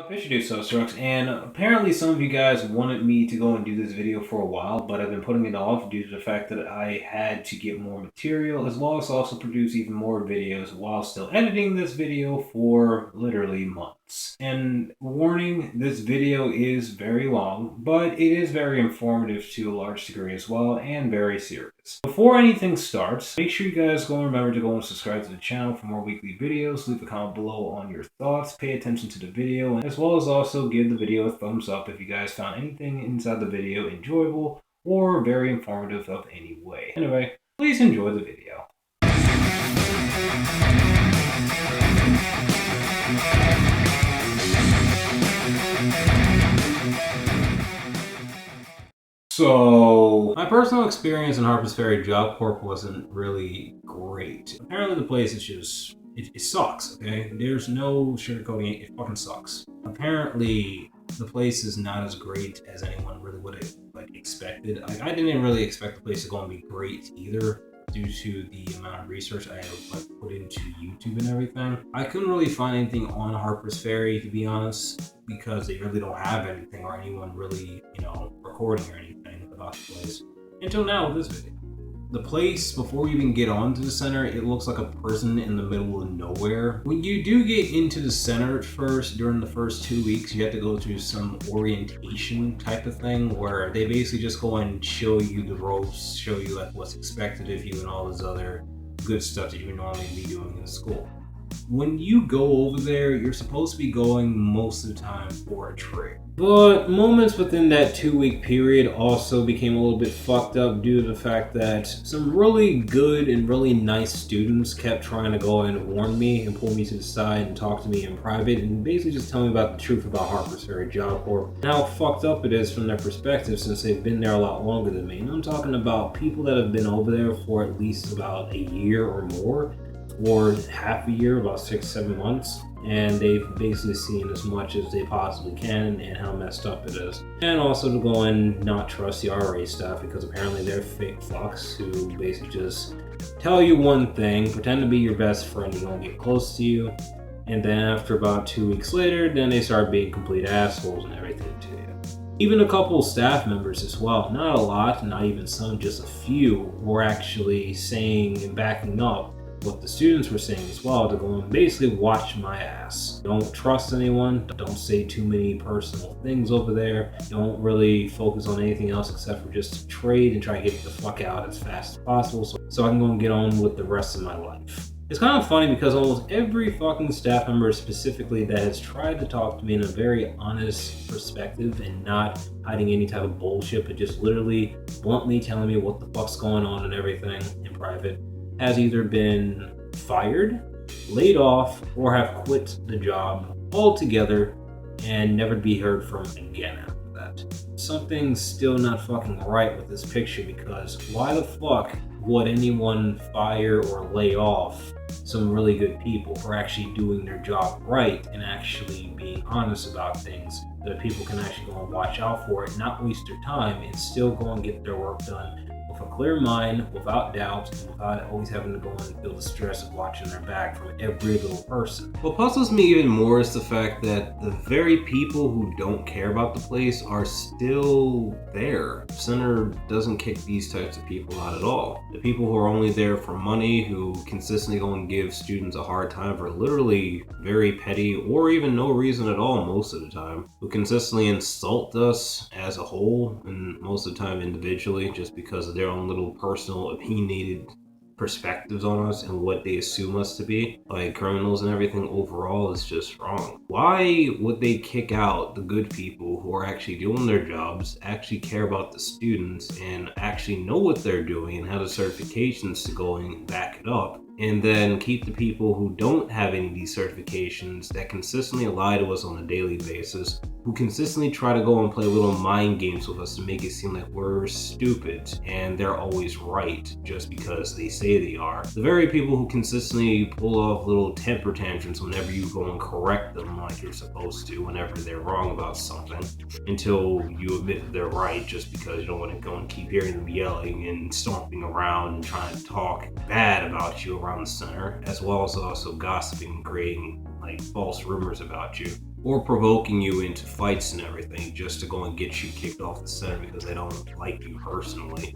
Fishy Dude So Sucks, and apparently some of you guys wanted me to go and do this video for a while, but I've been putting it off due to the fact that I had to get more material, as well as also produce even more videos while still editing this video for literally months. And warning, this video is very long, but it is very informative to a large degree as well, and very serious. Before anything starts, make sure you guys go and remember to go and subscribe to the channel for more weekly videos, leave a comment below on your thoughts, pay attention to the video, as well as also give the video a thumbs up if you guys found anything inside the video enjoyable or very informative of any way. Anyway, please enjoy the video. So, my personal experience in Harpers Ferry Job Corp wasn't really great. Apparently the place is just, it sucks, okay? There's no sugarcoating it, it fucking sucks. Apparently the place is not as great as anyone really would have expected. I didn't really expect the place to go and be great either, due to the amount of research I had put into YouTube and everything. I couldn't really find anything on Harpers Ferry, to be honest, because they really don't have anything or anyone really, recording or anything about the place until now with this video. The place, before you even get onto the center, it looks like a prison in the middle of nowhere. When you do get into the center at first, during the first 2 weeks, you have to go through some orientation type of thing where they basically just go and show you the ropes, show you what's expected of you and all this other good stuff that you would normally be doing in school. When you go over there, you're supposed to be going most of the time for a trip. But moments within that 2-week period also became a little bit fucked up due to the fact that some really good and really nice students kept trying to go and warn me and pull me to the side and talk to me in private and basically just tell me about the truth about Harpers Ferry Job Corp and how fucked up it is from their perspective since they've been there a lot longer than me. And I'm talking about people that have been over there for at least about a year or more, or half a year, about 6-7 months, and they've basically seen as much as they possibly can and how messed up it is. And also to go and not trust the RA staff because apparently they're fake fucks who basically just tell you one thing, pretend to be your best friend, they're gonna get close to you, and then after about 2 weeks later, then they start being complete assholes and everything to you. Even a couple of staff members as well, not a lot, not even some, just a few, were actually saying and backing up what the students were saying as well, to go and basically watch my ass. Don't trust anyone, don't say too many personal things over there, don't really focus on anything else except for just trade and try to get the fuck out as fast as possible so I can go and get on with the rest of my life. It's kind of funny because almost every fucking staff member specifically that has tried to talk to me in a very honest perspective and not hiding any type of bullshit, but just literally bluntly telling me what the fuck's going on and everything in private, has either been fired, laid off, or have quit the job altogether and never to be heard from again after that. Something's still not fucking right with this picture because why the fuck would anyone fire or lay off some really good people for actually doing their job right and actually being honest about things so that people can actually go and watch out for it, not waste their time, and still go and get their work done with a clear mind, without doubt, and without always having to go and feel the stress of watching their back from every little person. What puzzles me even more is the fact that the very people who don't care about the place are still there. The center doesn't kick these types of people out at all. The people who are only there for money, who consistently go and give students a hard time for literally very petty or even no reason at all most of the time, who consistently insult us as a whole and most of the time individually just because of their own little personal opinionated perspectives on us and what they assume us to be, like criminals and everything overall, is just wrong. Why would they kick out the good people who are actually doing their jobs, actually care about the students, and actually know what they're doing and have the certifications to go and back it up, and then keep the people who don't have any of these certifications that consistently lie to us on a daily basis, who consistently try to go and play little mind games with us to make it seem like we're stupid and they're always right just because they say they are. The very people who consistently pull off little temper tantrums whenever you go and correct them like you're supposed to whenever they're wrong about something, until you admit that they're right just because you don't want to go and keep hearing them yelling and stomping around and trying to talk bad about you around the center, as well as also gossiping and creating false rumors about you. or provoking you into fights and everything just to go and get you kicked off the center because they don't like you personally.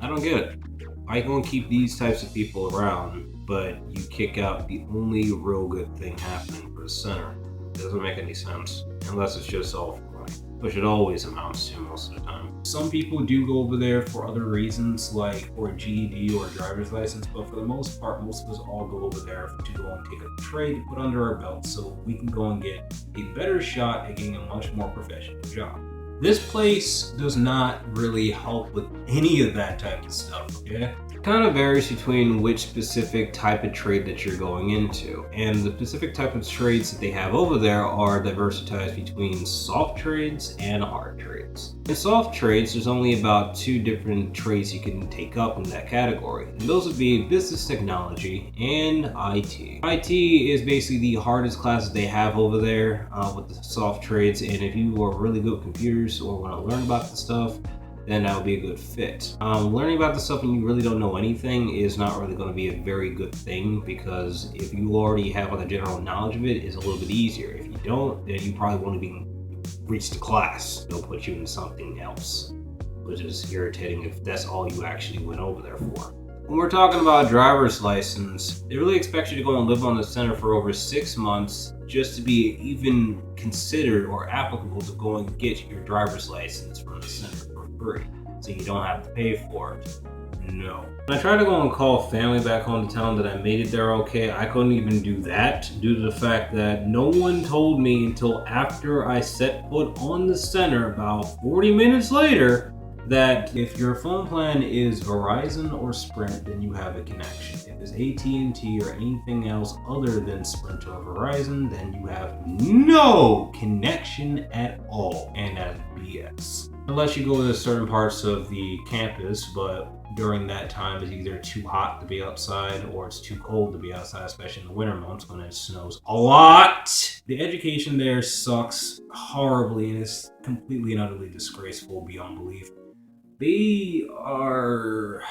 I don't get it. Why you gonna keep these types of people around, but you kick out the only real good thing happening for the center? It doesn't make any sense, unless it's just all for money, which it always amounts to most of the time. Some people do go over there for other reasons, like for a GED or a driver's license, but for the most part, most of us all go over there to go and take a trade to put under our belt so we can go and get a better shot at getting a much more professional job. This place does not really help with any of that type of stuff, okay? It kind of varies between which specific type of trade that you're going into. And the specific type of trades that they have over there are diversified between soft trades and hard trades. In soft trades, there's only about 2 different trades you can take up in that category. And those would be business technology and IT. IT is basically the hardest classes they have over there with the soft trades. And if you are really good with computers, or want to learn about the stuff, then that would be a good fit. Learning about the stuff when you really don't know anything is not really going to be a very good thing, because if you already have the general knowledge of it, it's a little bit easier. If you don't, then you probably won't even reach the class. They'll put you in something else, which is irritating if that's all you actually went over there for. When we're talking about a driver's license, they really expect you to go and live on the center for over 6 months just to be even considered or applicable to go and get your driver's license from the center for free, so you don't have to pay for it. No. When I tried to go and call family back home to tell them that I made it there okay, I couldn't even do that due to the fact that no one told me until after I set foot on the center about 40 minutes later that if your phone plan is Verizon or Sprint, then you have a connection. If it's AT&T or anything else other than Sprint or Verizon, then you have no connection at all, and that's BS. Unless you go to certain parts of the campus, but during that time it's either too hot to be outside or it's too cold to be outside, especially in the winter months when it snows a lot. The education there sucks horribly and is completely and utterly disgraceful beyond belief. They are,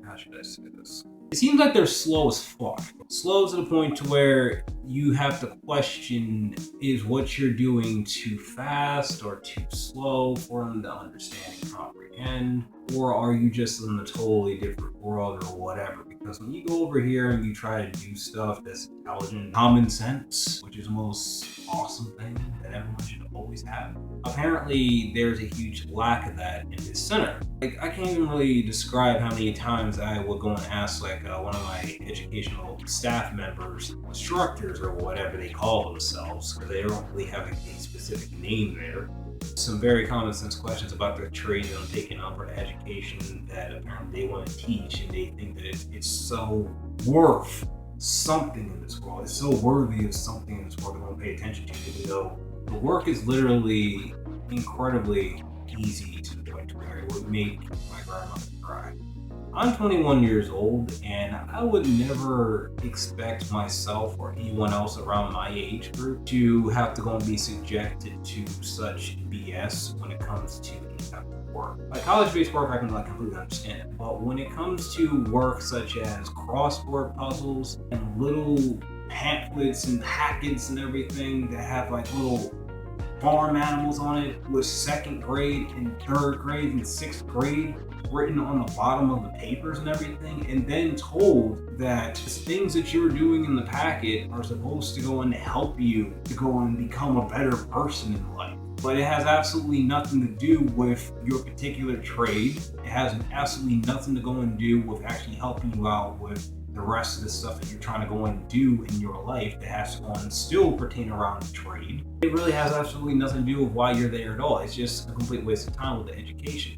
how should I say this? It seems like they're slow as fuck. Slow to the point to where you have to question, is what you're doing too fast or too slow for them to understand and comprehend? Or are you just in a totally different world or whatever? Because when you go over here and you try to do stuff that's intelligent, common sense, which is the most awesome thing that everyone should always have, apparently there's a huge lack of that in this center. Like, I can't even really describe how many times I would go and ask one of my educational staff members, instructors or whatever they call themselves, because they don't really have a specific name there, some very common sense questions about the trade that I'm taking up or the education that apparently they want to teach, and they think that it's so worth something in this world. It's so worthy of something in this world they won't pay attention to, even though the work is literally incredibly easy to the point where it would make my grandmother cry. I'm 21 years old, and I would never expect myself or anyone else around my age group to have to go and be subjected to such BS when it comes to any type of work. Like college-based work, I can completely understand it, but when it comes to work such as crossword puzzles and little pamphlets and hackets and everything that have little farm animals on it with 2nd grade and 3rd grade and 6th grade written on the bottom of the papers and everything, and then told that the things that you're doing in the packet are supposed to go and help you to go and become a better person in life. But it has absolutely nothing to do with your particular trade. It has absolutely nothing to go and do with actually helping you out with the rest of the stuff that you're trying to go and do in your life that has to go and still pertain around the trade. It really has absolutely nothing to do with why you're there at all. It's just a complete waste of time with the education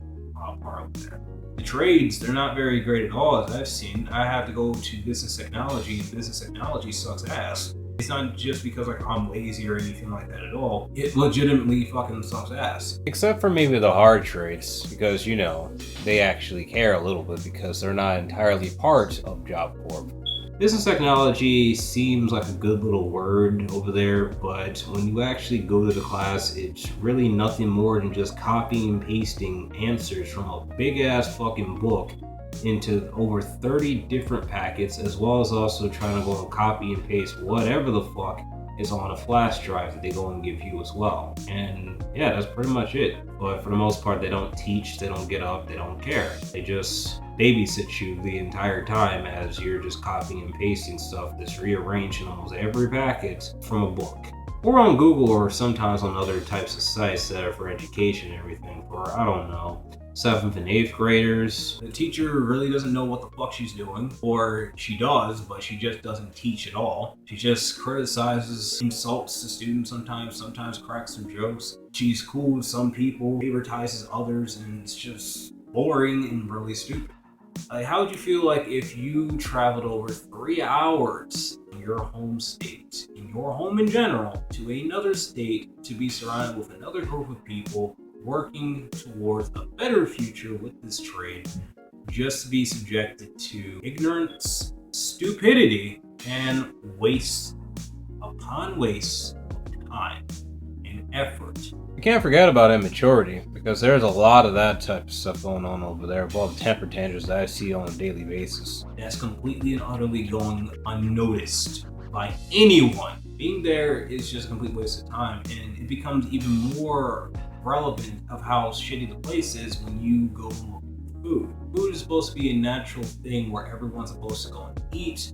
part of there. The trades, they're not very great at all, as I've seen. I have to go to business technology, and business technology sucks ass. It's not just because I'm lazy or anything like that at all. It legitimately fucking sucks ass. Except for maybe the hard trades, because they actually care a little bit because they're not entirely part of Job Corp. Business technology seems like a good little word over there, but when you actually go to the class, it's really nothing more than just copying and pasting answers from a big ass fucking book into over 30 different packets, as well as also trying to go and copy and paste whatever the fuck is on a flash drive that they go and give you as well. And yeah, that's pretty much it. But for the most part, they don't teach, they don't get up, they don't care. They just babysit you the entire time as you're just copying and pasting stuff that's rearranged in almost every packet from a book. Or on Google, or sometimes on other types of sites that are for education and everything, for, I don't know, 7th and 8th graders. The teacher really doesn't know what the fuck she's doing, or she does, but she just doesn't teach at all. She just criticizes, insults the students sometimes cracks some jokes. She's cool with some people, favoritizes others, and it's just boring and really stupid. Like, how would you feel like if you traveled over 3 hours in your home state, in your home in general, to another state to be surrounded with another group of people working towards a better future with this trade, just to be subjected to ignorance, stupidity, and waste upon waste of time and effort? You can't forget about immaturity, because there's a lot of that type of stuff going on over there, of all the temper tantrums that I see on a daily basis. That's completely and utterly going unnoticed by anyone. Being there is just a complete waste of time, and it becomes even more relevant of how shitty the place is when you go and look for food. Food is supposed to be a natural thing where everyone's supposed to go and eat,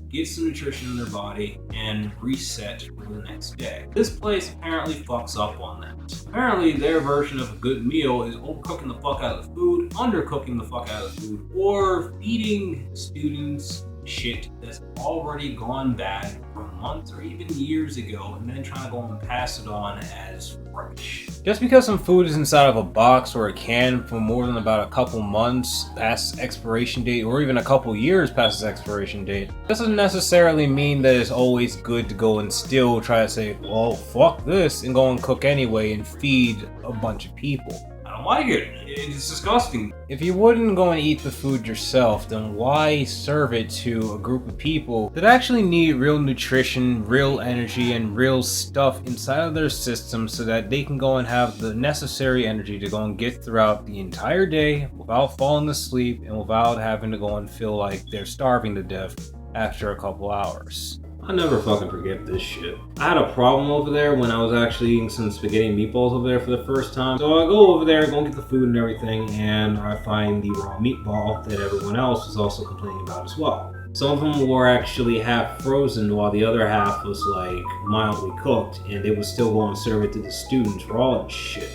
get some nutrition in their body, and reset for the next day. This place apparently fucks up on that. Apparently their version of a good meal is overcooking the fuck out of the food, undercooking the fuck out of the food, or feeding students shit that's already gone bad from months or even years ago, and then trying to go and pass it on as fresh. Just because some food is inside of a box or a can for more than about a couple months past its expiration date, or even a couple years past its expiration date, doesn't necessarily mean that it's always good to go and still try to say, well, fuck this, and go and cook anyway and feed a bunch of people. I don't like it. It's disgusting. If you wouldn't go and eat the food yourself, then why serve it to a group of people that actually need real nutrition, real energy, and real stuff inside of their system so that they can go and have the necessary energy to go and get throughout the entire day without falling asleep and without having to go and feel like they're starving to death after a couple hours. I'll never fucking forget this shit. I had a problem over there when I was actually eating some spaghetti and meatballs over there for the first time. So I go over there, go and get the food and everything, and I find the raw meatball that everyone else was also complaining about as well. Some of them were actually half frozen while the other half was like mildly cooked, and they would still go and serve it to the students raw and shit.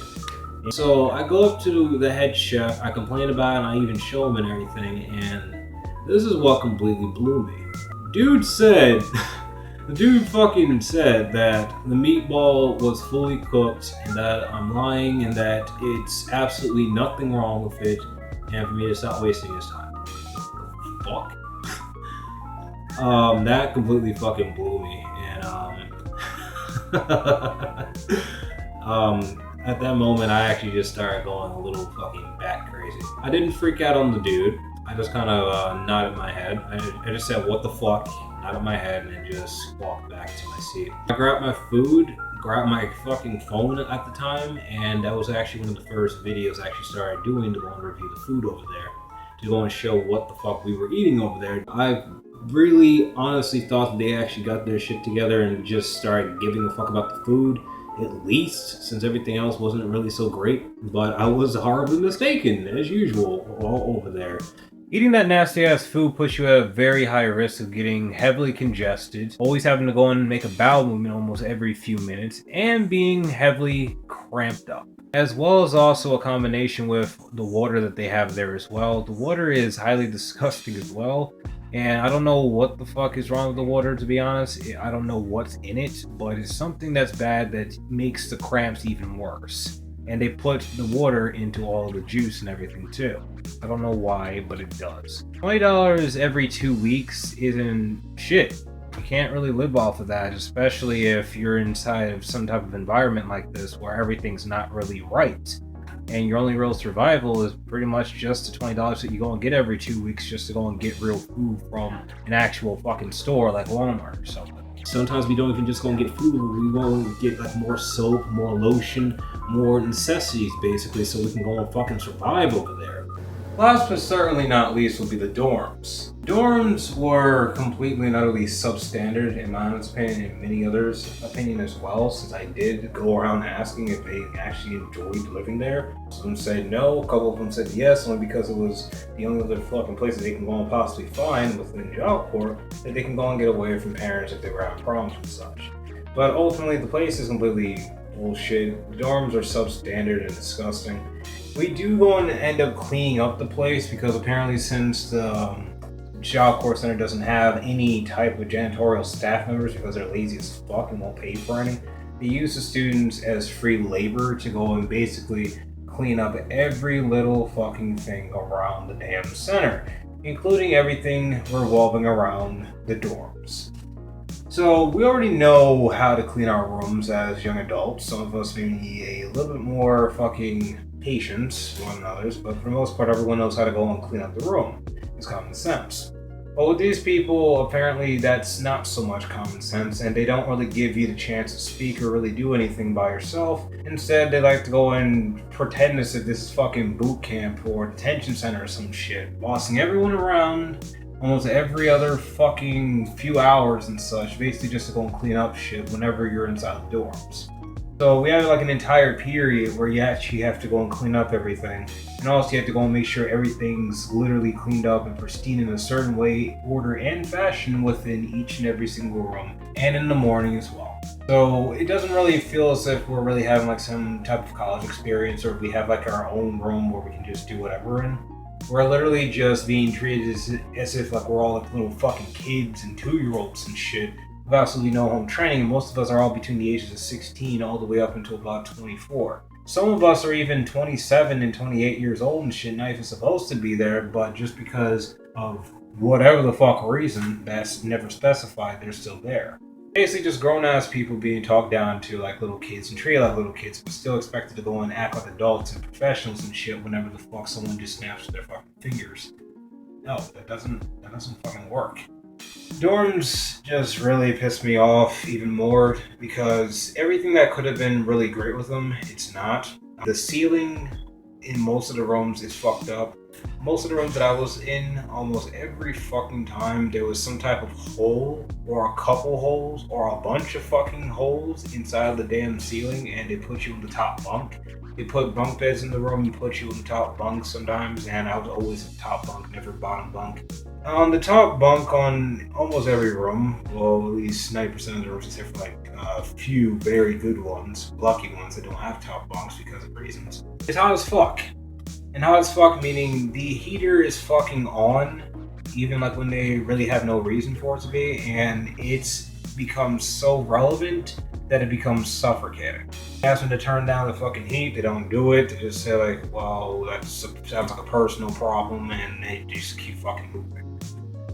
And so I go up to the head chef, I complain about it, and I even show him and everything, and this is what completely blew me. The dude fucking said that the meatball was fully cooked and that I'm lying and that it's absolutely nothing wrong with it and for me to stop wasting his time. Fuck. That completely fucking blew me, and at that moment I actually just started going a little fucking bat crazy. I didn't freak out on the dude. I just kind of nodded my head. I just said, what the fuck? Nodded my head and just walked back to my seat. I grabbed my food, grabbed my fucking phone at the time, and that was actually one of the first videos I actually started doing to go and review the food over there, to go and show what the fuck we were eating over there. I really honestly thought that they actually got their shit together and just started giving a fuck about the food, at least, since everything else wasn't really so great. But I was horribly mistaken, as usual, all over there. Eating that nasty ass food puts you at a very high risk of getting heavily congested, always having to go and make a bowel movement almost every few minutes, and being heavily cramped up. As well as also a combination with the water that they have there as well. The water is highly disgusting as well, and I don't know what the fuck is wrong with the water, to be honest. I don't know what's in it, but it's something that's bad that makes the cramps even worse. And they put the water into all the juice and everything too. I don't know why, but it does. $20 every 2 weeks isn't shit. You can't really live off of that, especially if you're inside of some type of environment like this where everything's not really right. And your only real survival is pretty much just the $20 that you go and get every 2 weeks just to go and get real food from an actual fucking store like Walmart or something. Sometimes we don't even just go and get food, we go and get like more soap, more lotion, more necessities basically, so we can go and fucking survive over there. Last but certainly not least will be the dorms. Dorms were completely and utterly substandard in my honest opinion and many others' opinion as well, since I did go around asking if they actually enjoyed living there. Some of them said no, a couple of them said yes, only because it was the only other fucking place that they can go and possibly find within Job Corps that they can go and get away from parents if they were having problems and such. But ultimately the place is completely bullshit. The dorms are substandard and disgusting. We do go and end up cleaning up the place because apparently since the Job Corps Center doesn't have any type of janitorial staff members because they're lazy as fuck and won't pay for any, they use the students as free labor to go and basically clean up every little fucking thing around the damn center, including everything revolving around the dorms. So we already know how to clean our rooms as young adults. Some of us may need a little bit more fucking patience one others, but for the most part everyone knows how to go and clean up the room. It's common sense. But with these people, apparently that's not so much common sense, and they don't really give you the chance to speak or really do anything by yourself. Instead, they like to go and pretend as if this is fucking boot camp or detention center or some shit, bossing everyone around almost every other fucking few hours and such, basically just to go and clean up shit whenever you're inside the dorms. So we have like an entire period where you actually have to go and clean up everything. And also you have to go and make sure everything's literally cleaned up and pristine in a certain way, order, and fashion within each and every single room. And in the morning as well. So it doesn't really feel as if we're really having like some type of college experience, or we have like our own room where we can just do whatever we're in. We're literally just being treated as if like we're all like little fucking kids and 2-year-olds and shit. With absolutely no home training, and most of us are all between the ages of 16 all the way up until about 24. Some of us are even 27 and 28 years old and shit, not even supposed to be there, but just because of whatever the fuck reason that's never specified, they're still there. Basically just grown-ass people being talked down to like little kids and treated like little kids, but still expected to go and act like adults and professionals and shit whenever the fuck someone just snaps their fucking fingers. No, that doesn't fucking work. Dorms just really piss me off even more because everything that could have been really great with them, it's not. The ceiling in most of the rooms is fucked up. Most of the rooms that I was in, almost every fucking time, there was some type of hole or a couple holes or a bunch of fucking holes inside of the damn ceiling, and they put you in the top bunk. They put bunk beds in the room and put you in the top bunk sometimes, and I was always in the top bunk, never bottom bunk. On the top bunk on almost every room, well, at least 90% of the rooms, except for like a few very good ones, lucky ones that don't have top bunks because of reasons, it's hot as fuck. And hot as fuck meaning the heater is fucking on, even like when they really have no reason for it to be, and it's become so relevant that it becomes suffocating. Ask them to turn down the fucking heat, they don't do it. They just say like, well, that sounds like a personal problem, and they just keep fucking moving.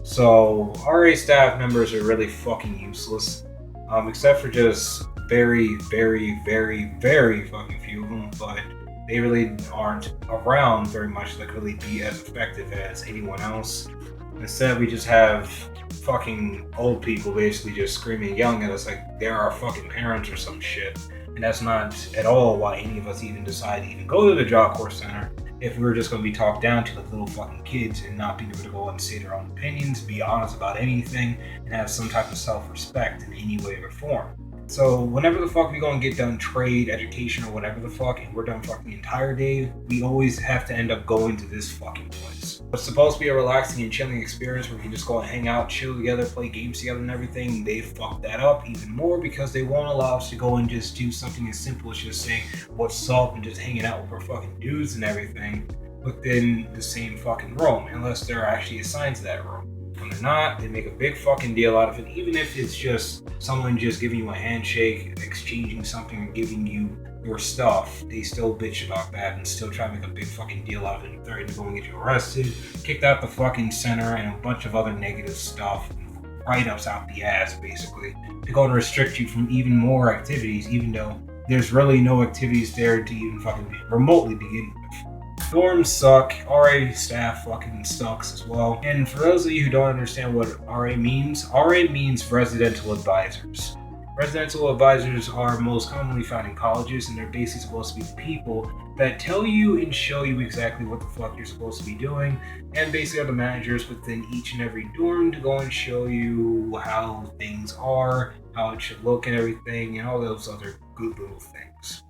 So RA staff members are really fucking useless, except for just very, very, very, very fucking few of them, but they really aren't around very much that could really be as effective as anyone else. Instead, we just have fucking old people basically just screaming and yelling at us like they're our fucking parents or some shit. And that's not at all why any of us even decide to even go to the Job Corps Center if we were just going to be talked down to like little fucking kids and not being able to go and say their own opinions, be honest about anything, and have some type of self-respect in any way or form. So whenever the fuck we go and get done trade, education, or whatever the fuck, and we're done fucking the entire day, we always have to end up going to this fucking place. It's supposed to be a relaxing and chilling experience where we can just go and hang out, chill together, play games together and everything. They fucked that up even more because they won't allow us to go and just do something as simple as just saying what's up and just hanging out with our fucking dudes and everything within the same fucking room, unless they're actually assigned to that room. When they're not, they make a big fucking deal out of it, even if it's just someone just giving you a handshake, exchanging something, and giving you your stuff. They still bitch about that and still try to make a big fucking deal out of it and threaten to go and get you arrested, kicked out the fucking center, and a bunch of other negative stuff, write-ups out the ass basically, to go and restrict you from even more activities, even though there's really no activities there to even fucking remotely begin with. Dorms suck, RA staff fucking sucks as well. And for those of you who don't understand what RA means residential advisors. Residential advisors are most commonly found in colleges, and they're basically supposed to be the people that tell you and show you exactly what the fuck you're supposed to be doing, and basically are the managers within each and every dorm to go and show you how things are, how it should look and everything, and all those other good little things.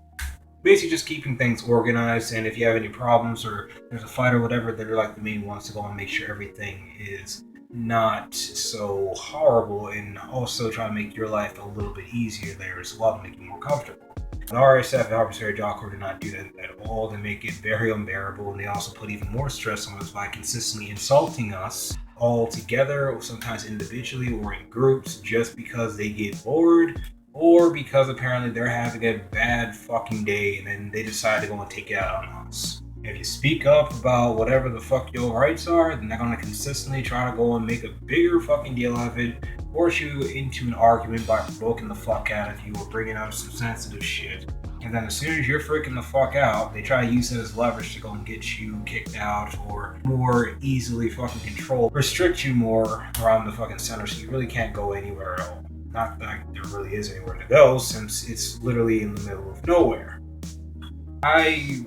Basically just keeping things organized, and if you have any problems or there's a fight or whatever, they're like the main ones to go and make sure everything is not so horrible, and also try to make your life a little bit easier there as well to make you more comfortable. The RSF at Harpers Ferry Job Corps do not do that at all. They make it very unbearable, and they also put even more stress on us by consistently insulting us all together, or sometimes individually or in groups, just because they get bored or because apparently they're having a bad fucking day and then they decide to go and take it out on us. If you speak up about whatever the fuck your rights are, then they're gonna consistently try to go and make a bigger fucking deal of it, force you into an argument by provoking the fuck out of you or bringing up some sensitive shit. And then as soon as you're freaking the fuck out, they try to use it as leverage to go and get you kicked out or more easily fucking control, restrict you more around the fucking center so you really can't go anywhere at all. Not that there really is anywhere to go, since it's literally in the middle of nowhere. I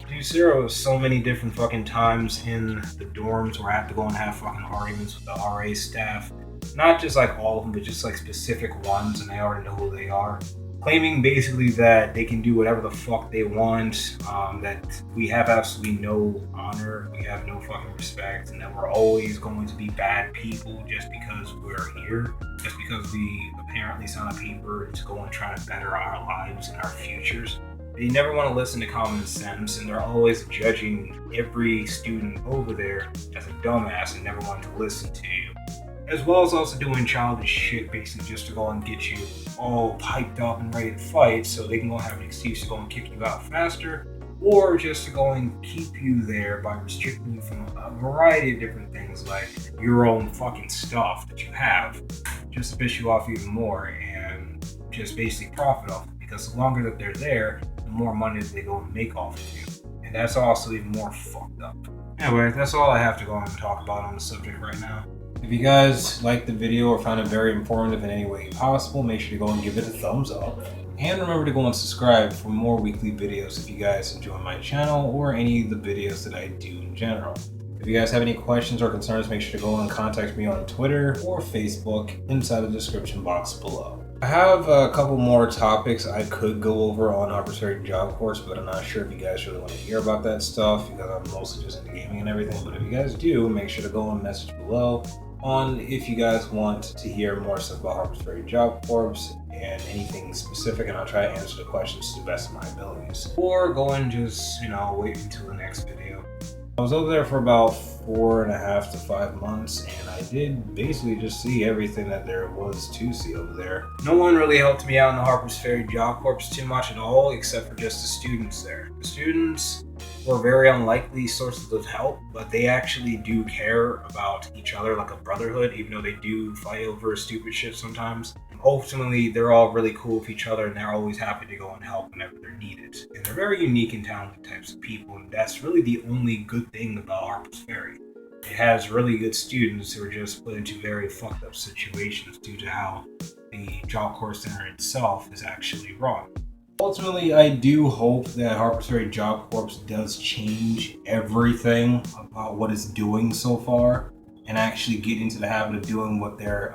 do zero so many different fucking times in the dorms where I have to go and have fucking arguments with the RA staff. Not just like all of them, but just like specific ones, and they already know who they are. Claiming basically that they can do whatever the fuck they want, that we have absolutely no honor, we have no fucking respect, and that we're always going to be bad people just because we're here, just because we apparently sign a paper to go and try to better our lives and our futures. They never want to listen to common sense, and they're always judging every student over there as a dumbass and never wanting to listen to you. As well as also doing childish shit basically just to go and get you all hyped up and ready to fight so they can go have an excuse to go and kick you out faster, or just to go and keep you there by restricting you from a variety of different things like your own fucking stuff that you have, just to piss you off even more and just basically profit off it, because the longer that they're there, the more money that they go and make off of you. And that's also even more fucked up. Anyway, that's all I have to go on and talk about on the subject right now. If you guys liked the video or found it very informative in any way possible, make sure to go and give it a thumbs up. And remember to go and subscribe for more weekly videos if you guys enjoy my channel or any of the videos that I do in general. If you guys have any questions or concerns, make sure to go and contact me on Twitter or Facebook inside the description box below. I have a couple more topics I could go over on Harpers Ferry Job Corps, but I'm not sure if you guys really want to hear about that stuff because I'm mostly just into gaming and everything. But if you guys do, make sure to go and message below on if you guys want to hear more stuff about Harpers Ferry Job Corps and anything specific, and I'll try to answer the questions to the best of my abilities. Or go and just, wait until the next video. I was over there for about 4.5 to 5 months, and I did basically just see everything that there was to see over there. No one really helped me out in the Harpers Ferry Job Corps too much at all, except for just the students there. The students were very unlikely sources of help, but they actually do care about each other like a brotherhood, even though they do fight over stupid shit sometimes. Ultimately, they're all really cool with each other, and they're always happy to go and help whenever they're needed. And they're very unique and talented types of people, and that's really the only good thing about Harpers Ferry. It has really good students who are just put into very fucked up situations due to how the Job Corps Center itself is actually run. Ultimately, I do hope that Harpers Ferry Job Corps does change everything about what it's doing so far and actually get into the habit of doing what they're,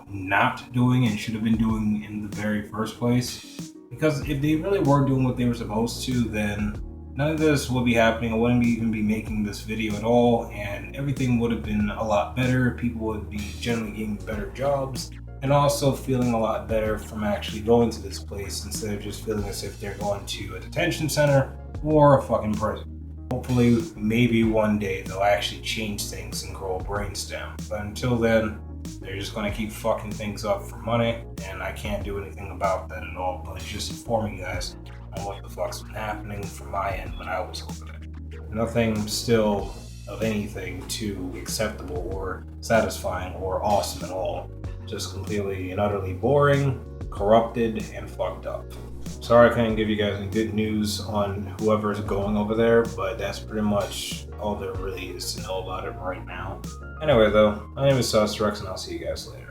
not doing and should have been doing in the very first place. Because if they really were doing what they were supposed to, then none of this would be happening. I wouldn't even be making this video at all, and everything would have been a lot better. People would be generally getting better jobs and also feeling a lot better from actually going to this place instead of just feeling as if they're going to a detention center or a fucking prison. Hopefully, maybe one day they'll actually change things and grow a brainstem. But until then, they're just going to keep fucking things up for money, and I can't do anything about that at all, but just informing you guys on what the fuck's been happening from my end when I was over there. Nothing still of anything too acceptable or satisfying or awesome at all. Just completely and utterly boring, corrupted, and fucked up. Sorry I couldn't give you guys any good news on whoever's going over there, but that's pretty much all there really is to know about it right now. Anyway though, my name is Rex, and I'll see you guys later.